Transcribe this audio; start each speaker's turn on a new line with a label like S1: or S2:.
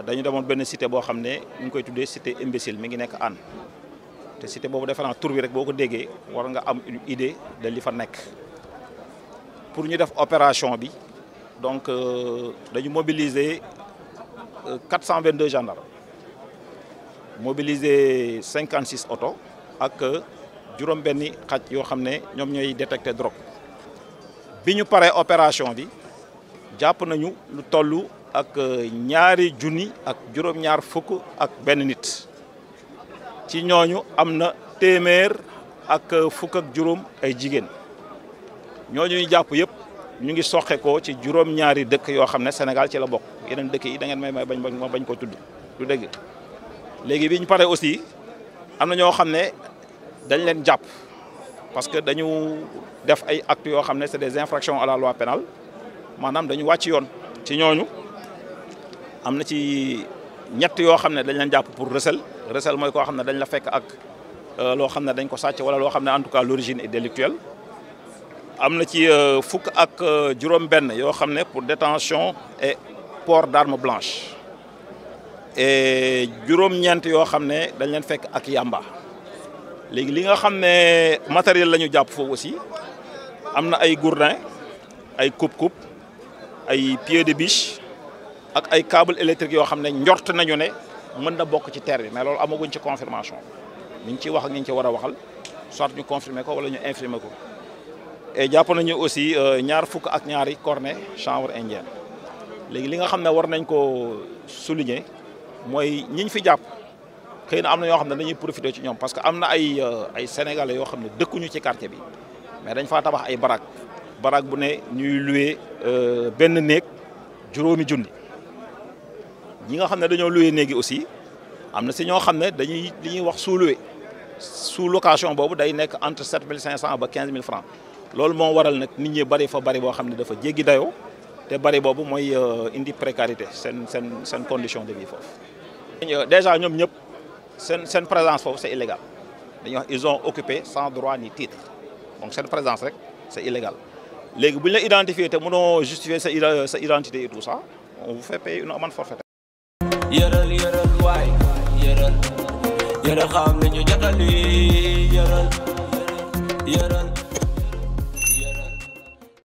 S1: dañu demoon benn cité boo xam ne ñu ngi koy tuddee cité imbécile mi ngi nekk Hann te cité boobu defe naa tur bi rek boo ko déggee war nga am une idée de li fa nekk pour ñu def opération bi donc dañu mobiliser 422 gendarmes mobiliser 56 oto ak juróom-benni xaj yoo xam ne ñoom ñooy détecter drogue bi ñu paree opération bi jàpp nañu lu toll ak ñaari junni ak juróom-ñaar fukk ak benn nit ci ñooñu am na téeméer ak fukk ak juróom ay jigéen ñooñu ñu jàpp yëpp ñu ngi soxe ko ci juróom-ñaari dëkk yoo xam ne Sénégal ci la bokk yeneen dëkk yi da ngeen may bañ ko tudd du dëgg léegi bi ñu paree aussi am na ñoo xam ne dañ leen jàpp parce que dañu def ay actes yoo xam ne c'est des infractions à la loi pénale maanaam dañu wàcc yoon ci ñooñu am na ci ñett yoo xam ne dañ leen jàpp pour recel mooy koo xam ne dañ la fekk ak loo xam ne dañ ko sàcc wala loo xam ne en tout cas l'origine est délictuelle am na ci fukk ak juróom-benn yoo xam ne pour détention et port d'arme blanche et juróom-ñeent yoo xam ne dañ leen fekk ak yamba léegi li nga xam ne matériel la ñu jàpp foofu aussi am na ay gourdin ay coupe-coupe ay pied de biche ak ay câble électrique yoo xam ne njort nañu ne mën na bokk ci terre bi mais loolu amaguñ ci confirmation ñu ngi ciy wax ak ñu ci war a waxal soit ñu confirmer ko wala ñu infirmer ko et jàpp nañu aussi ñaar fukk ak ñaari cornet chanvre indien léegi li nga xam ne war nañ ko souligner mooy ñiñ fi jàpp xëy na am na ñoo xam ne dañuy profiter ci ñoom parce que am na ay sénégalais yoo xam ne dëkkuñu ci quartier bi mais dañ faa tabax ay baraak bu ne ñuy louer benn néeg juróomi junni ñi nga xam ne dañoo louer néegi aussi am na si ñoo xam ne dañuy li ñuy wax sous-louer sous location boobu day nekk entre 7500 ba 15000 francs loolu moo waral nag nit ñi bari fa bari boo xam ne dafa jéggi dayoo te bari boobu mooy indi précarité seen condition de vie foofu. déjà ñoom ñëpp seen présence foofu c'est illégal dañuy wax ils ont occupé sans droit ni titre donc seen présence rek c'est illégal léegi bu ñu la identifier te mënoo justifier sa identité et tout ça on vous fait payer une amende forfaitaire.
S2: yëral waay yëral xam nañu jotali yëral